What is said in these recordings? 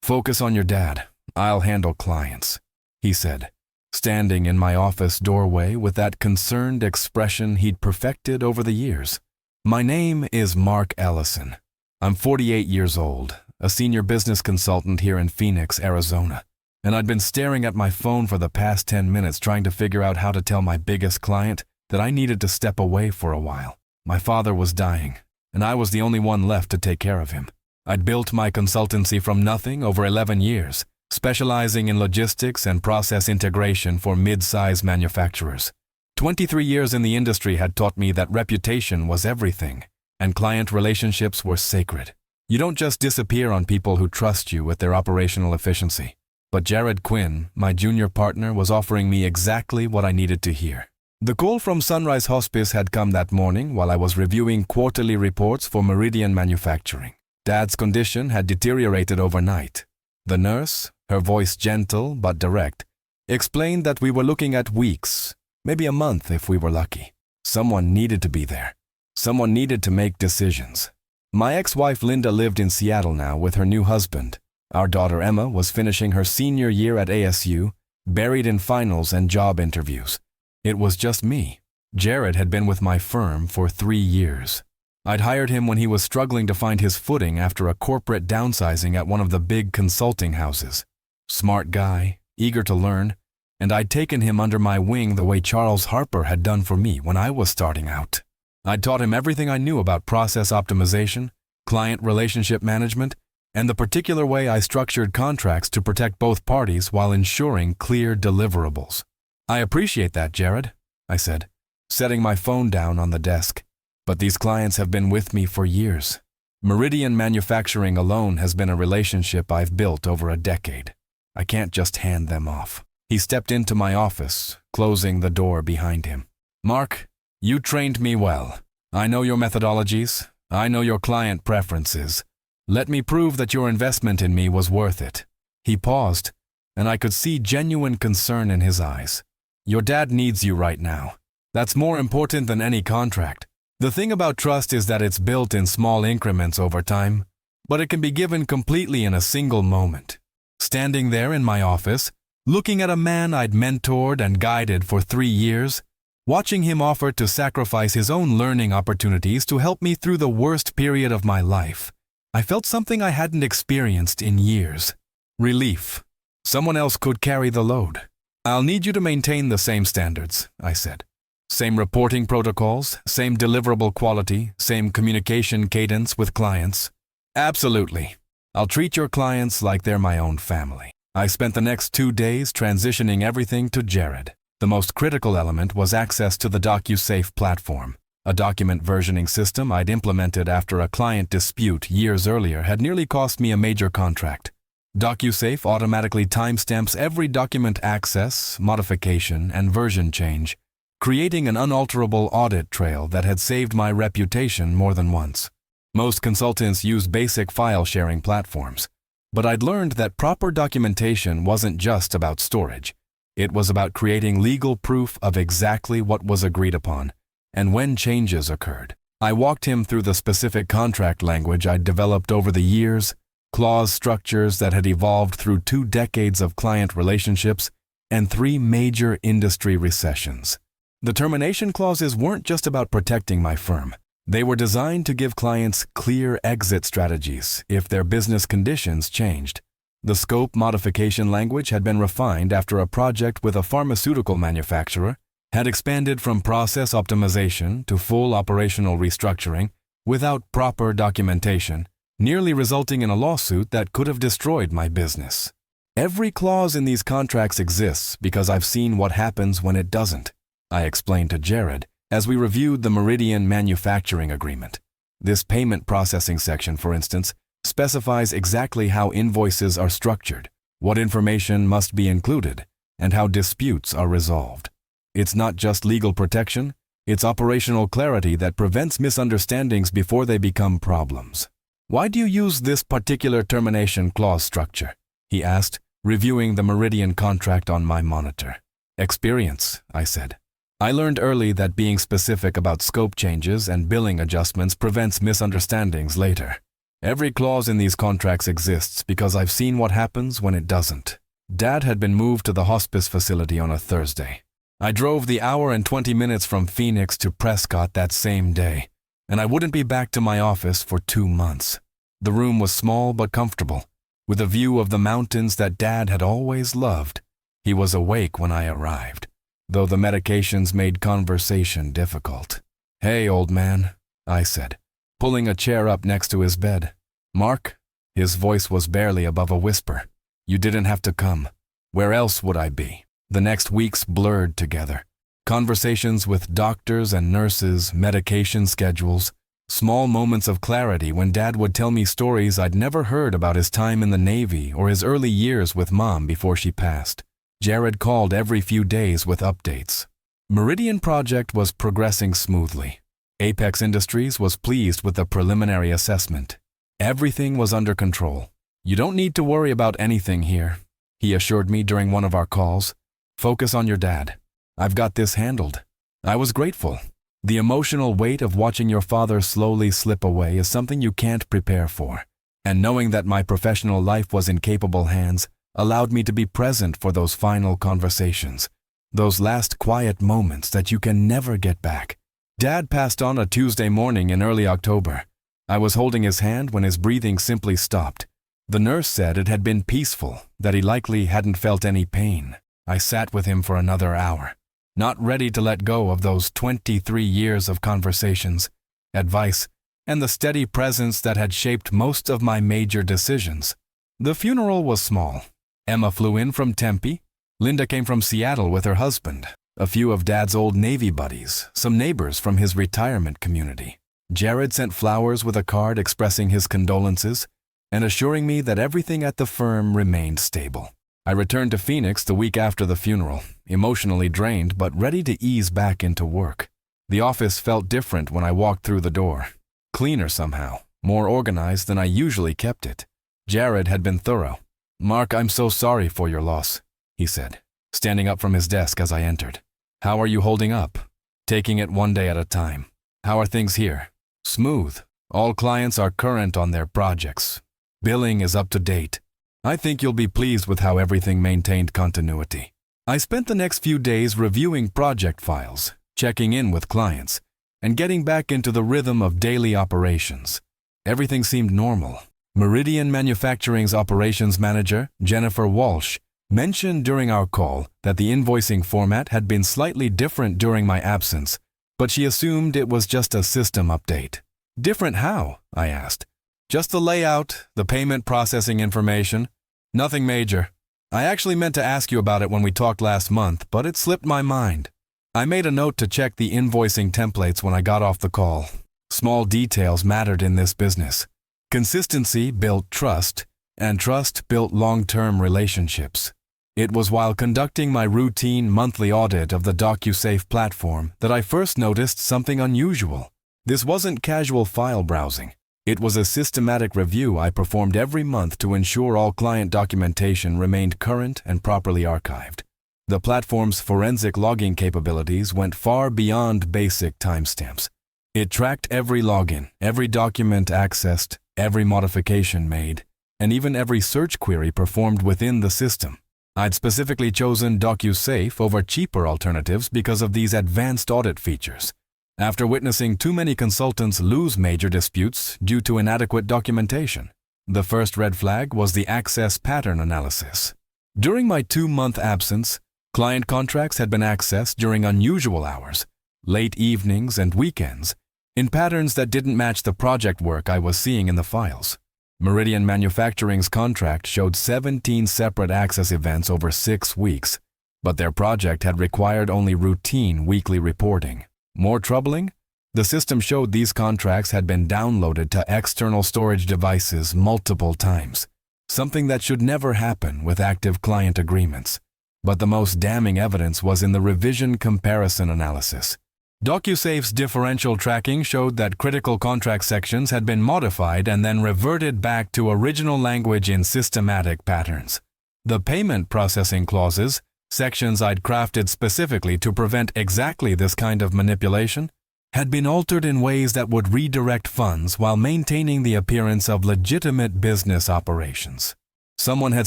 Focus on your dad. I'll handle clients, he said, standing in my office doorway with that concerned expression he'd perfected over the years. My name is Mark Ellison. I'm 48 years old, a senior business consultant here in Phoenix, Arizona, and I'd been staring at my phone for the past 10 minutes trying to figure out how to tell my biggest client that I needed to step away for a while. My father was dying, and I was the only one left to take care of him. I'd built my consultancy from nothing over 11 years, specializing in logistics and process integration for mid-size manufacturers. 23 years in the industry had taught me that reputation was everything, and client relationships were sacred. You don't just disappear on people who trust you with their operational efficiency. But Jared Quinn, my junior partner, was offering me exactly what I needed to hear. The call from Sunrise Hospice had come that morning while I was reviewing quarterly reports for Meridian Manufacturing. Dad's condition had deteriorated overnight. The nurse, her voice gentle but direct, explained that we were looking at weeks, maybe a month if we were lucky. Someone needed to be there. Someone needed to make decisions. My ex-wife Linda lived in Seattle now with her new husband. Our daughter Emma was finishing her senior year at ASU, buried in finals and job interviews. It was just me. Jared had been with my firm for 3 years. I'd hired him when he was struggling to find his footing after a corporate downsizing at one of the big consulting houses. Smart guy, eager to learn, and I'd taken him under my wing the way Charles Harper had done for me when I was starting out. I'd taught him everything I knew about process optimization, client relationship management, and the particular way I structured contracts to protect both parties while ensuring clear deliverables. I appreciate that, Jared, I said, setting my phone down on the desk. But these clients have been with me for years. Meridian Manufacturing alone has been a relationship I've built over a decade. I can't just hand them off. He stepped into my office, closing the door behind him. Mark, you trained me well. I know your methodologies. I know your client preferences. Let me prove that your investment in me was worth it. He paused, and I could see genuine concern in his eyes. Your dad needs you right now. That's more important than any contract. The thing about trust is that it's built in small increments over time, but it can be given completely in a single moment. Standing there in my office, looking at a man I'd mentored and guided for 3 years, watching him offer to sacrifice his own learning opportunities to help me through the worst period of my life, I felt something I hadn't experienced in years. Relief. Someone else could carry the load. I'll need you to maintain the same standards, I said. Same reporting protocols, same deliverable quality, same communication cadence with clients. Absolutely. I'll treat your clients like they're my own family. I spent the next 2 days transitioning everything to Jared. The most critical element was access to the DocuSafe platform, a document versioning system I'd implemented after a client dispute years earlier had nearly cost me a major contract. DocuSafe automatically timestamps every document access, modification, and version change, creating an unalterable audit trail that had saved my reputation more than once. Most consultants use basic file-sharing platforms, but I'd learned that proper documentation wasn't just about storage. It was about creating legal proof of exactly what was agreed upon and when changes occurred. I walked him through the specific contract language I'd developed over the years, clause structures that had evolved through 2 decades of client relationships and 3 major industry recessions. The termination clauses weren't just about protecting my firm. They were designed to give clients clear exit strategies if their business conditions changed. The scope modification language had been refined after a project with a pharmaceutical manufacturer had expanded from process optimization to full operational restructuring without proper documentation, nearly resulting in a lawsuit that could have destroyed my business. Every clause in these contracts exists because I've seen what happens when it doesn't, I explained to Jared as we reviewed the Meridian Manufacturing Agreement. This payment processing section, for instance, specifies exactly how invoices are structured, what information must be included, and how disputes are resolved. It's not just legal protection, it's operational clarity that prevents misunderstandings before they become problems. Why do you use this particular termination clause structure? He asked, reviewing the Meridian contract on my monitor. Experience, I said. I learned early that being specific about scope changes and billing adjustments prevents misunderstandings later. Every clause in these contracts exists because I've seen what happens when it doesn't. Dad had been moved to the hospice facility on a Thursday. I drove the hour and 20 minutes from Phoenix to Prescott that same day, and I wouldn't be back to my office for 2 months. The room was small but comfortable, with a view of the mountains that Dad had always loved. He was awake when I arrived, though the medications made conversation difficult. "Hey, old man," I said, pulling a chair up next to his bed. "Mark?" His voice was barely above a whisper. "You didn't have to come. Where else would I be?" The next weeks blurred together. Conversations with doctors and nurses, medication schedules, small moments of clarity when Dad would tell me stories I'd never heard about his time in the Navy or his early years with Mom before she passed. Jared called every few days with updates. Meridian Project was progressing smoothly. Apex Industries was pleased with the preliminary assessment. Everything was under control. "You don't need to worry about anything here," he assured me during one of our calls. "Focus on your dad. I've got this handled." I was grateful. The emotional weight of watching your father slowly slip away is something you can't prepare for, and knowing that my professional life was in capable hands allowed me to be present for those final conversations, those last quiet moments that you can never get back. Dad passed on a Tuesday morning in early October. I was holding his hand when his breathing simply stopped. The nurse said it had been peaceful, that he likely hadn't felt any pain. I sat with him for another hour, not ready to let go of those 23 years of conversations, advice, and the steady presence that had shaped most of my major decisions. The funeral was small. Emma flew in from Tempe. Linda came from Seattle with her husband, a few of Dad's old Navy buddies, some neighbors from his retirement community. Jared sent flowers with a card expressing his condolences and assuring me that everything at the firm remained stable. I returned to Phoenix the week after the funeral, emotionally drained but ready to ease back into work. The office felt different when I walked through the door. Cleaner somehow, more organized than I usually kept it. Jared had been thorough. "Mark, I'm so sorry for your loss," he said, standing up from his desk as I entered. "How are you holding up?" "Taking it one day at a time." "How are things here?" "Smooth. All clients are current on their projects. Billing is up to date. I think you'll be pleased with how everything maintained continuity." I spent the next few days reviewing project files, checking in with clients, and getting back into the rhythm of daily operations. Everything seemed normal. Meridian Manufacturing's operations manager, Jennifer Walsh, mentioned during our call that the invoicing format had been slightly different during my absence, but she assumed it was just a system update. "Different how?" I asked. "Just the layout, the payment processing information. Nothing major. I actually meant to ask you about it when we talked last month, but it slipped my mind." I made a note to check the invoicing templates when I got off the call. Small details mattered in this business. Consistency built trust, and trust built long-term relationships. It was while conducting my routine monthly audit of the DocuSafe platform that I first noticed something unusual. This wasn't casual file browsing. It was a systematic review I performed every month to ensure all client documentation remained current and properly archived. The platform's forensic logging capabilities went far beyond basic timestamps. It tracked every login, every document accessed, every modification made, and even every search query performed within the system. I'd specifically chosen DocuSafe over cheaper alternatives because of these advanced audit features. After witnessing too many consultants lose major disputes due to inadequate documentation, the first red flag was the access pattern analysis. During my 2-month absence, client contracts had been accessed during unusual hours, late evenings and weekends, in patterns that didn't match the project work I was seeing in the files. Meridian Manufacturing's contract showed 17 separate access events over 6 weeks, but their project had required only routine weekly reporting. More troubling, the system showed these contracts had been downloaded to external storage devices multiple times, something that should never happen with active client agreements. But the most damning evidence was in the revision comparison analysis. DocuSafe's differential tracking showed that critical contract sections had been modified and then reverted back to original language in systematic patterns. The payment processing clauses, sections I'd crafted specifically to prevent exactly this kind of manipulation, had been altered in ways that would redirect funds while maintaining the appearance of legitimate business operations. Someone had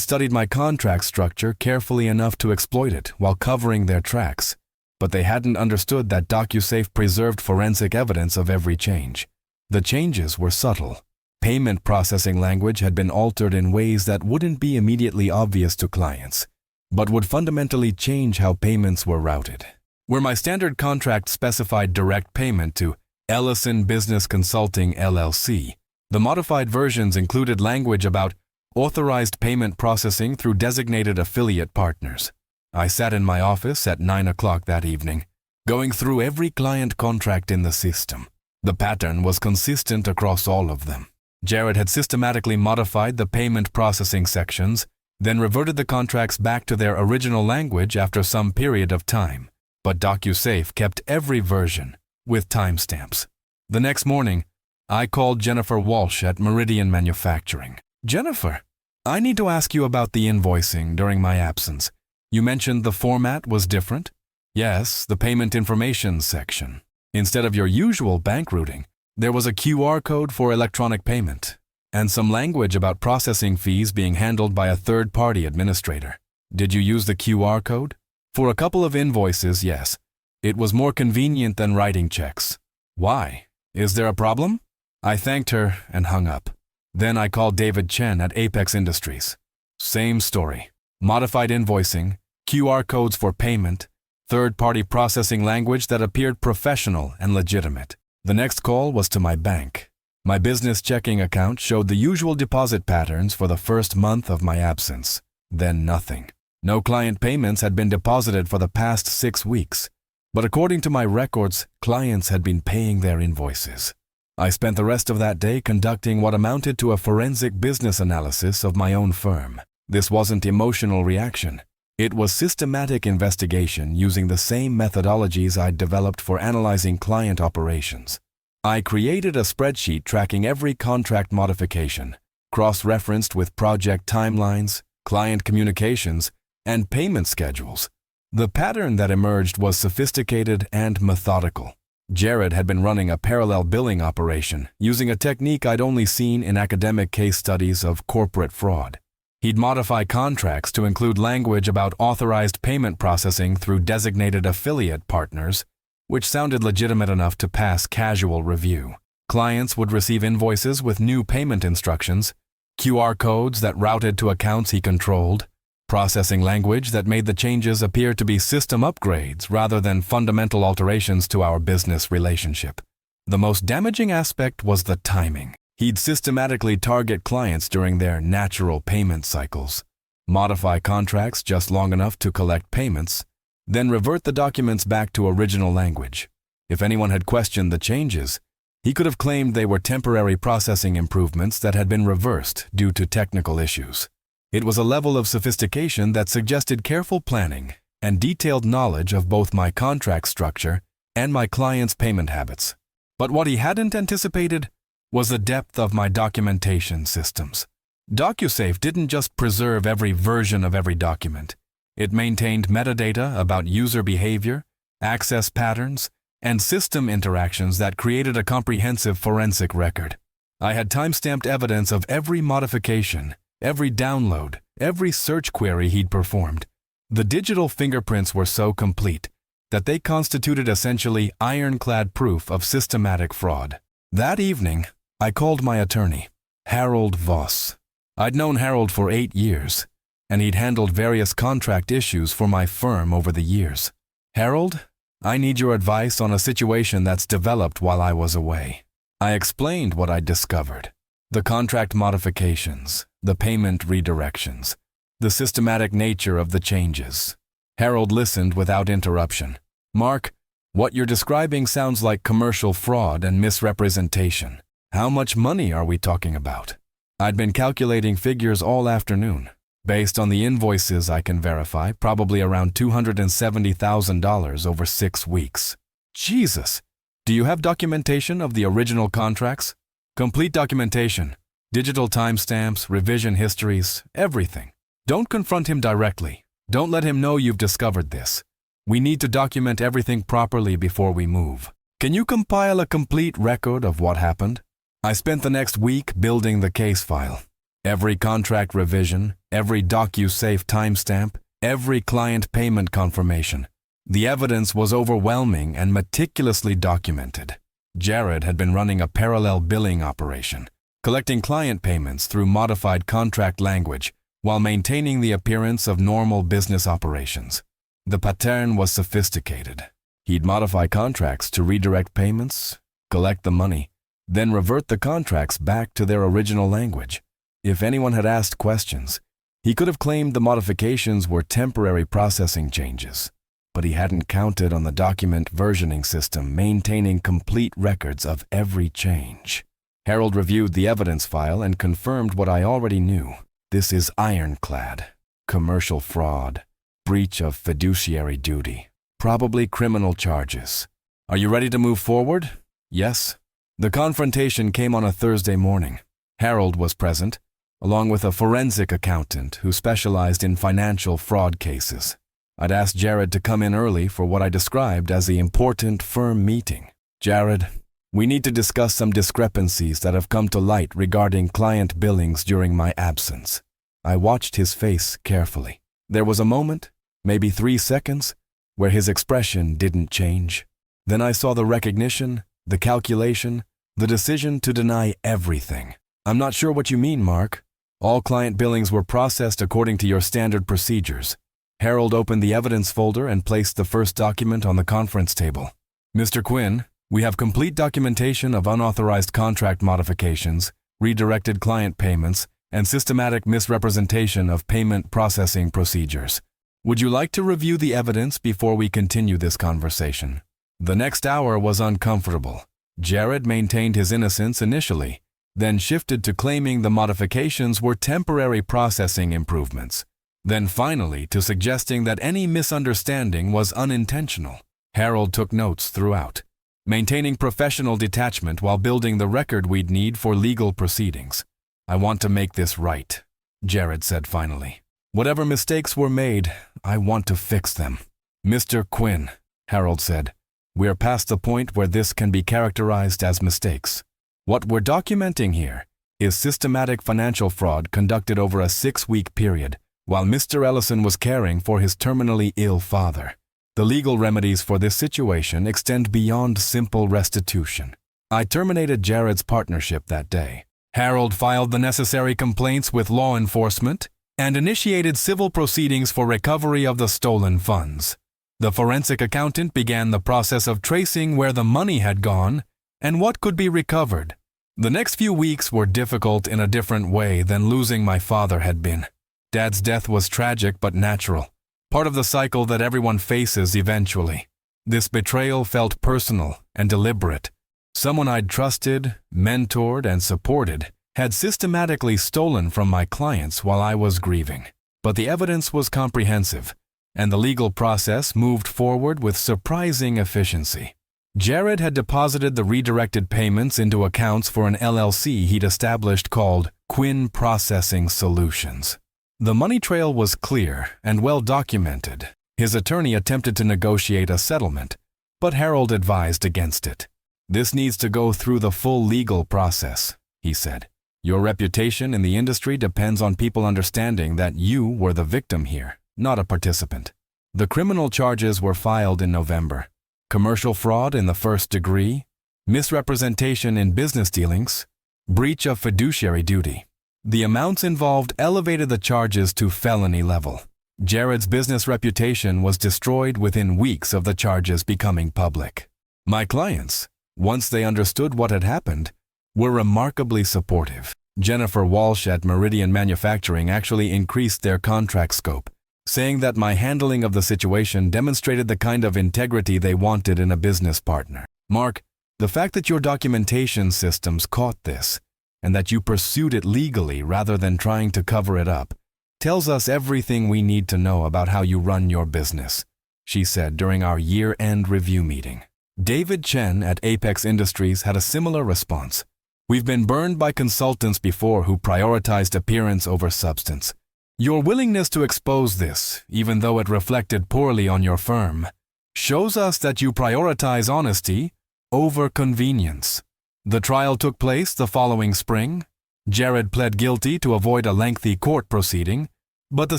studied my contract structure carefully enough to exploit it while covering their tracks, but they hadn't understood that DocuSafe preserved forensic evidence of every change. The changes were subtle. Payment processing language had been altered in ways that wouldn't be immediately obvious to clients, but would fundamentally change how payments were routed. Where my standard contract specified direct payment to Ellison Business Consulting LLC, the modified versions included language about authorized payment processing through designated affiliate partners. I sat in my office at 9 o'clock that evening, going through every client contract in the system. The pattern was consistent across all of them. Jared had systematically modified the payment processing sections, then reverted the contracts back to their original language after some period of time. But DocuSafe kept every version, with timestamps. The next morning, I called Jennifer Walsh at Meridian Manufacturing. Jennifer, I need to ask you about the invoicing during my absence. You mentioned the format was different? Yes, the payment information section. Instead of your usual bank routing, there was a QR code for electronic payment, and some language about processing fees being handled by a third-party administrator. Did you use the QR code? For a couple of invoices, yes. It was more convenient than writing checks. Why? Is there a problem? I thanked her and hung up. Then I called David Chen at Apex Industries. Same story. Modified invoicing, QR codes for payment, third-party processing language that appeared professional and legitimate. The next call was to my bank. My business checking account showed the usual deposit patterns for the first month of my absence. Then nothing. No client payments had been deposited for the past 6 weeks. But according to my records, clients had been paying their invoices. I spent the rest of that day conducting what amounted to a forensic business analysis of my own firm. This wasn't emotional reaction. It was systematic investigation using the same methodologies I'd developed for analyzing client operations. I created a spreadsheet tracking every contract modification, cross-referenced with project timelines, client communications, and payment schedules. The pattern that emerged was sophisticated and methodical. Jared had been running a parallel billing operation using a technique I'd only seen in academic case studies of corporate fraud. He'd modify contracts to include language about authorized payment processing through designated affiliate partners, which sounded legitimate enough to pass casual review. Clients would receive invoices with new payment instructions, QR codes that routed to accounts he controlled, processing language that made the changes appear to be system upgrades rather than fundamental alterations to our business relationship. The most damaging aspect was the timing. He'd systematically target clients during their natural payment cycles, modify contracts just long enough to collect payments, then revert the documents back to original language. If anyone had questioned the changes, he could have claimed they were temporary processing improvements that had been reversed due to technical issues. It was a level of sophistication that suggested careful planning and detailed knowledge of both my contract structure and my clients' payment habits. But what he hadn't anticipated was the depth of my documentation systems. DocuSafe didn't just preserve every version of every document. It maintained metadata about user behavior, access patterns, and system interactions that created a comprehensive forensic record. I had timestamped evidence of every modification, every download, every search query he'd performed. The digital fingerprints were so complete that they constituted essentially ironclad proof of systematic fraud. That evening, I called my attorney, Harold Voss. I'd known Harold for 8 years, and he'd handled various contract issues for my firm over the years. Harold, I need your advice on a situation that's developed while I was away. I explained what I'd discovered. The contract modifications, the payment redirections, the systematic nature of the changes. Harold listened without interruption. Mark, what you're describing sounds like commercial fraud and misrepresentation. How much money are we talking about? I'd been calculating figures all afternoon. Based on the invoices I can verify, probably around $270,000 over 6 weeks. Jesus! Do you have documentation of the original contracts? Complete documentation, digital timestamps, revision histories, everything. Don't confront him directly. Don't let him know you've discovered this. We need to document everything properly before we move. Can you compile a complete record of what happened? I spent the next week building the case file. Every contract revision, every DocuSafe timestamp, every client payment confirmation. The evidence was overwhelming and meticulously documented. Jared had been running a parallel billing operation, collecting client payments through modified contract language while maintaining the appearance of normal business operations. The pattern was sophisticated. He'd modify contracts to redirect payments, collect the money, then revert the contracts back to their original language. If anyone had asked questions, he could have claimed the modifications were temporary processing changes, but he hadn't counted on the document versioning system maintaining complete records of every change. Harold reviewed the evidence file and confirmed what I already knew. This is ironclad. Commercial fraud, breach of fiduciary duty, probably criminal charges. Are you ready to move forward? Yes. The confrontation came on a Thursday morning. Harold was present, along with a forensic accountant who specialized in financial fraud cases. I'd asked Jared to come in early for what I described as the important firm meeting. Jared, we need to discuss some discrepancies that have come to light regarding client billings during my absence. I watched his face carefully. There was a moment, maybe 3 seconds, where his expression didn't change. Then I saw the recognition, the calculation, the decision to deny everything. I'm not sure what you mean, Mark. All client billings were processed according to your standard procedures. Harold opened the evidence folder and placed the first document on the conference table. Mr. Quinn, we have complete documentation of unauthorized contract modifications, redirected client payments, and systematic misrepresentation of payment processing procedures. Would you like to review the evidence before we continue this conversation? The next hour was uncomfortable. Jared maintained his innocence initially, then shifted to claiming the modifications were temporary processing improvements, then finally to suggesting that any misunderstanding was unintentional. Harold took notes throughout, maintaining professional detachment while building the record we'd need for legal proceedings. I want to make this right, Jared said finally. Whatever mistakes were made, I want to fix them. Mr. Quinn, Harold said, we're past the point where this can be characterized as mistakes. What we're documenting here is systematic financial fraud conducted over a 6-week period while Mr. Ellison was caring for his terminally ill father. The legal remedies for this situation extend beyond simple restitution. I terminated Jared's partnership that day. Harold filed the necessary complaints with law enforcement and initiated civil proceedings for recovery of the stolen funds. The forensic accountant began the process of tracing where the money had gone and what could be recovered. The next few weeks were difficult in a different way than losing my father had been. Dad's death was tragic but natural, part of the cycle that everyone faces eventually. This betrayal felt personal and deliberate. Someone I'd trusted, mentored, and supported had systematically stolen from my clients while I was grieving. But the evidence was comprehensive, and the legal process moved forward with surprising efficiency. Jared had deposited the redirected payments into accounts for an LLC he'd established called Quinn Processing Solutions. The money trail was clear and well documented. His attorney attempted to negotiate a settlement, but Harold advised against it. This needs to go through the full legal process, he said. Your reputation in the industry depends on people understanding that you were the victim here, not a participant. The criminal charges were filed in November. Commercial fraud in the first degree, misrepresentation in business dealings, breach of fiduciary duty. The amounts involved elevated the charges to felony level. Jared's business reputation was destroyed within weeks of the charges becoming public. My clients, once they understood what had happened, were remarkably supportive. Jennifer Walsh at Meridian Manufacturing actually increased their contract scope, saying that my handling of the situation demonstrated the kind of integrity they wanted in a business partner. Mark, the fact that your documentation systems caught this, and that you pursued it legally rather than trying to cover it up, tells us everything we need to know about how you run your business, she said during our year-end review meeting. David Chen at Apex Industries had a similar response. We've been burned by consultants before who prioritized appearance over substance. Your willingness to expose this, even though it reflected poorly on your firm, shows us that you prioritize honesty over convenience. The trial took place the following spring. Jared pled guilty to avoid a lengthy court proceeding, but the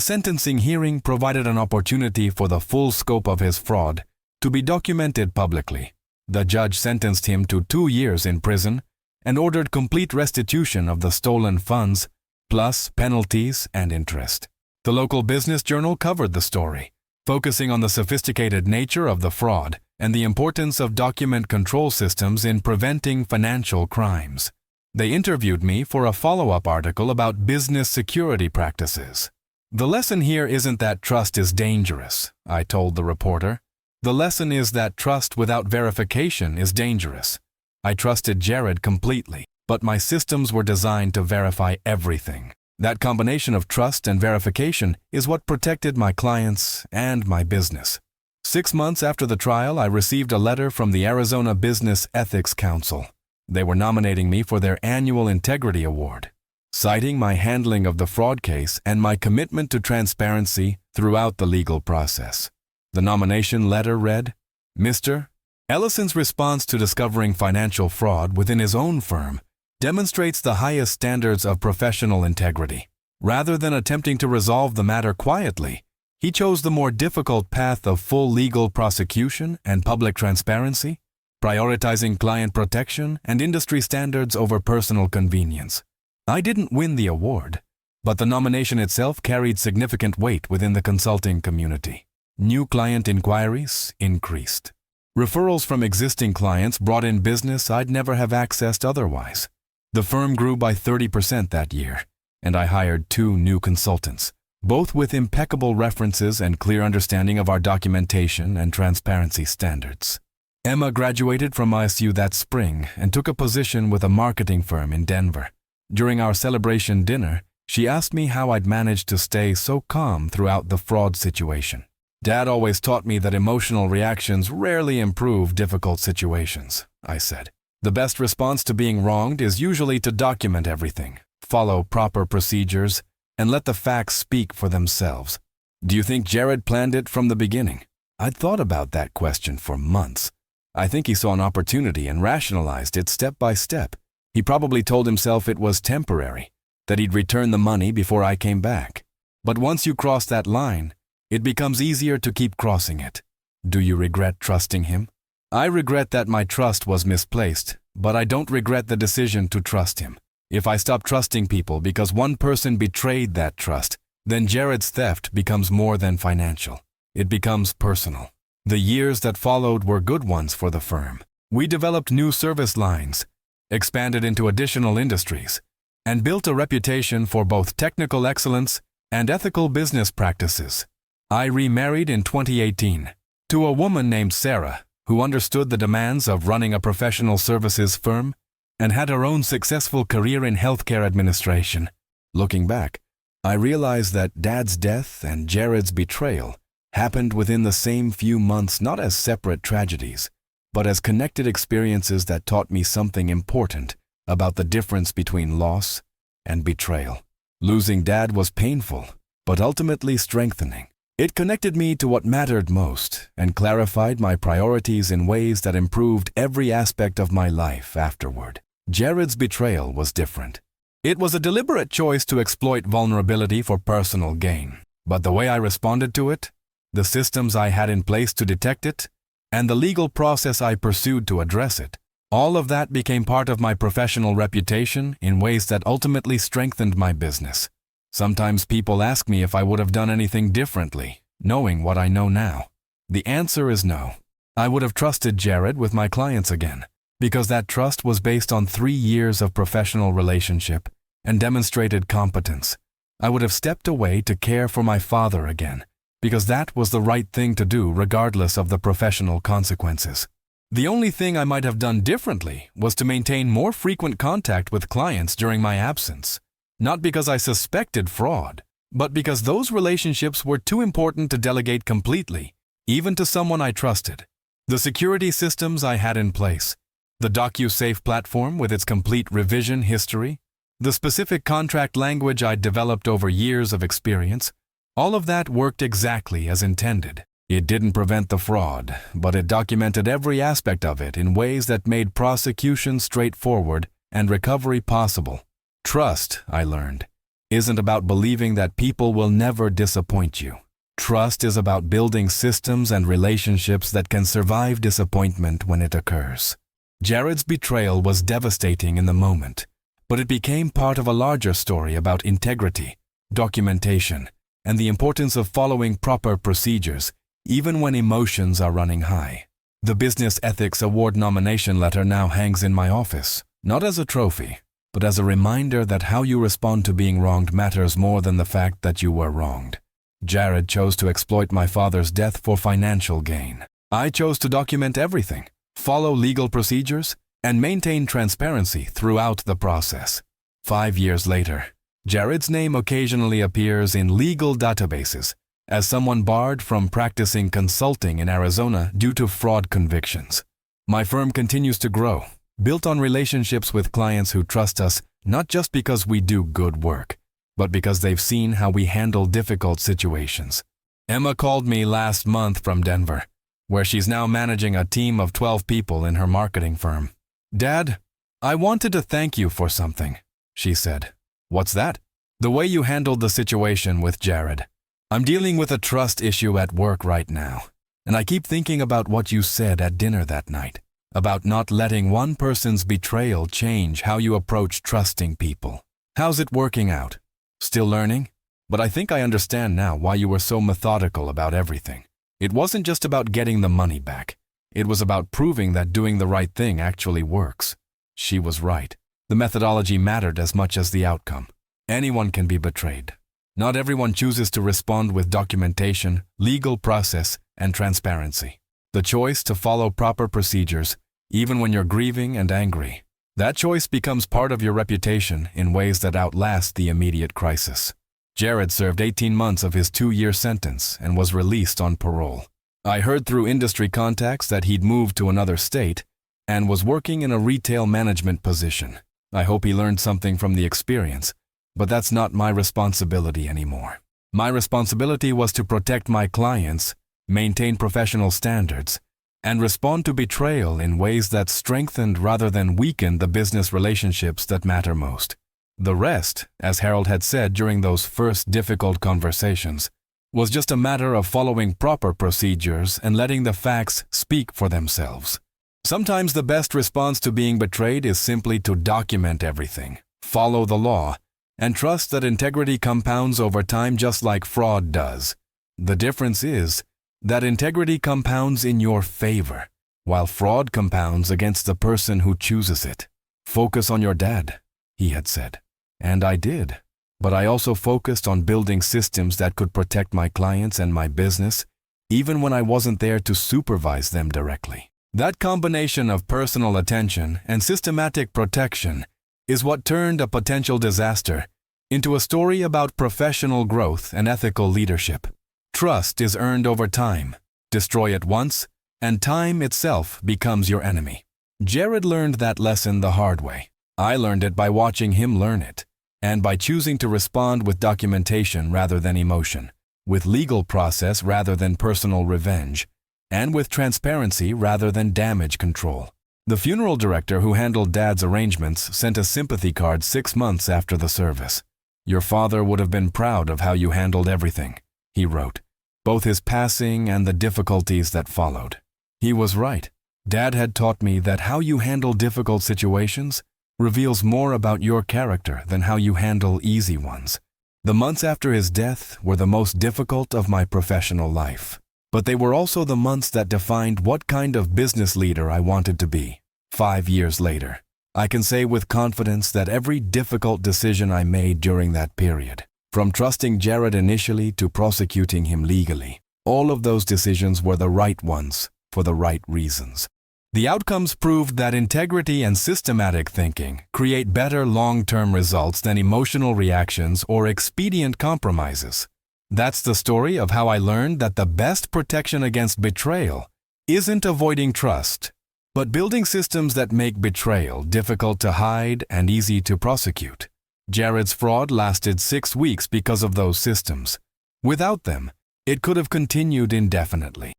sentencing hearing provided an opportunity for the full scope of his fraud to be documented publicly. The judge sentenced him to 2 years in prison and ordered complete restitution of the stolen funds, plus penalties and interest. The local business journal covered the story, focusing on the sophisticated nature of the fraud and the importance of document control systems in preventing financial crimes. They interviewed me for a follow-up article about business security practices. The lesson here isn't that trust is dangerous, I told the reporter. The lesson is that trust without verification is dangerous. I trusted Jared completely, but my systems were designed to verify everything. That combination of trust and verification is what protected my clients and my business. 6 months after the trial, I received a letter from the Arizona Business Ethics Council. They were nominating me for their annual Integrity Award, citing my handling of the fraud case and my commitment to transparency throughout the legal process. The nomination letter read, "Mr. Ellison's response to discovering financial fraud within his own firm demonstrates the highest standards of professional integrity. Rather than attempting to resolve the matter quietly, he chose the more difficult path of full legal prosecution and public transparency, prioritizing client protection and industry standards over personal convenience. I didn't win the award, but the nomination itself carried significant weight within the consulting community. New client inquiries increased. Referrals from existing clients brought in business I'd never have accessed otherwise. The firm grew by 30% that year, and I hired 2 new consultants, both with impeccable references and clear understanding of our documentation and transparency standards. Emma graduated from ISU that spring and took a position with a marketing firm in Denver. During our celebration dinner, she asked me how I'd managed to stay so calm throughout the fraud situation. Dad always taught me that emotional reactions rarely improve difficult situations, I said. The best response to being wronged is usually to document everything, follow proper procedures, and let the facts speak for themselves. Do you think Jared planned it from the beginning? I'd thought about that question for months. I think he saw an opportunity and rationalized it step by step. He probably told himself it was temporary, that he'd return the money before I came back. But once you cross that line, it becomes easier to keep crossing it. Do you regret trusting him? I regret that my trust was misplaced, but I don't regret the decision to trust him. If I stop trusting people because one person betrayed that trust, then Jared's theft becomes more than financial. It becomes personal. The years that followed were good ones for the firm. We developed new service lines, expanded into additional industries, and built a reputation for both technical excellence and ethical business practices. I remarried in 2018 to a woman named Sarah, who understood the demands of running a professional services firm and had her own successful career in healthcare administration. Looking back, I realized that Dad's death and Jared's betrayal happened within the same few months, not as separate tragedies, but as connected experiences that taught me something important about the difference between loss and betrayal. Losing Dad was painful, but ultimately strengthening. It connected me to what mattered most and clarified my priorities in ways that improved every aspect of my life afterward. Jared's betrayal was different. It was a deliberate choice to exploit vulnerability for personal gain. But the way I responded to it, the systems I had in place to detect it, and the legal process I pursued to address it, all of that became part of my professional reputation in ways that ultimately strengthened my business. Sometimes people ask me if I would have done anything differently, knowing what I know now. The answer is no. I would have trusted Jared with my clients again, because that trust was based on 3 years of professional relationship and demonstrated competence. I would have stepped away to care for my father again, because that was the right thing to do regardless of the professional consequences. The only thing I might have done differently was to maintain more frequent contact with clients during my absence. Not because I suspected fraud, but because those relationships were too important to delegate completely, even to someone I trusted. The security systems I had in place, the DocuSafe platform with its complete revision history, the specific contract language I'd developed over years of experience, all of that worked exactly as intended. It didn't prevent the fraud, but it documented every aspect of it in ways that made prosecution straightforward and recovery possible. Trust, I learned, isn't about believing that people will never disappoint you. Trust is about building systems and relationships that can survive disappointment when it occurs. Jared's betrayal was devastating in the moment, but it became part of a larger story about integrity, documentation, and the importance of following proper procedures, even when emotions are running high. The Business Ethics Award nomination letter now hangs in my office, not as a trophy, but as a reminder that how you respond to being wronged matters more than the fact that you were wronged. Jared chose to exploit my father's death for financial gain. I chose to document everything, follow legal procedures, and maintain transparency throughout the process. 5 years later, Jared's name occasionally appears in legal databases as someone barred from practicing consulting in Arizona due to fraud convictions. My firm continues to grow, built on relationships with clients who trust us not just because we do good work, but because they've seen how we handle difficult situations. Emma called me last month from Denver, where she's now managing a team of 12 people in her marketing firm. "Dad, I wanted to thank you for something," she said. "What's that?" "The way you handled the situation with Jared. I'm dealing with a trust issue at work right now, and I keep thinking about what you said at dinner that night, about not letting one person's betrayal change how you approach trusting people. How's it working out? Still learning? But I think I understand now why you were so methodical about everything. It wasn't just about getting the money back. It was about proving that doing the right thing actually works." She was right. The methodology mattered as much as the outcome. Anyone can be betrayed. Not everyone chooses to respond with documentation, legal process, and transparency. The choice to follow proper procedures, even when you're grieving and angry, that choice becomes part of your reputation in ways that outlast the immediate crisis. Jared served 18 months of his 2-year sentence and was released on parole. I heard through industry contacts that he'd moved to another state and was working in a retail management position. I hope he learned something from the experience, but that's not my responsibility anymore. My responsibility was to protect my clients, maintain professional standards, and respond to betrayal in ways that strengthened rather than weakened the business relationships that matter most. The rest, as Harold had said during those first difficult conversations, was just a matter of following proper procedures and letting the facts speak for themselves. Sometimes the best response to being betrayed is simply to document everything, follow the law, and trust that integrity compounds over time just like fraud does. The difference is that integrity compounds in your favor, while fraud compounds against the person who chooses it. "Focus on your dad," he had said. And I did. But I also focused on building systems that could protect my clients and my business, even when I wasn't there to supervise them directly. That combination of personal attention and systematic protection is what turned a potential disaster into a story about professional growth and ethical leadership. Trust is earned over time. Destroy it once, and time itself becomes your enemy. Jared learned that lesson the hard way. I learned it by watching him learn it, and by choosing to respond with documentation rather than emotion, with legal process rather than personal revenge, and with transparency rather than damage control. The funeral director who handled Dad's arrangements sent a sympathy card 6 months after the service. "Your father would have been proud of how you handled everything," he wrote, both his passing and the difficulties that followed. He was right. Dad had taught me that how you handle difficult situations reveals more about your character than how you handle easy ones. The months after his death were the most difficult of my professional life, but they were also the months that defined what kind of business leader I wanted to be. 5 years later, I can say with confidence that every difficult decision I made during that period, from trusting Jared initially to prosecuting him legally, all of those decisions were the right ones for the right reasons. The outcomes proved that integrity and systematic thinking create better long-term results than emotional reactions or expedient compromises. That's the story of how I learned that the best protection against betrayal isn't avoiding trust, but building systems that make betrayal difficult to hide and easy to prosecute. Jared's fraud lasted 6 weeks because of those systems. Without them, It could have continued indefinitely.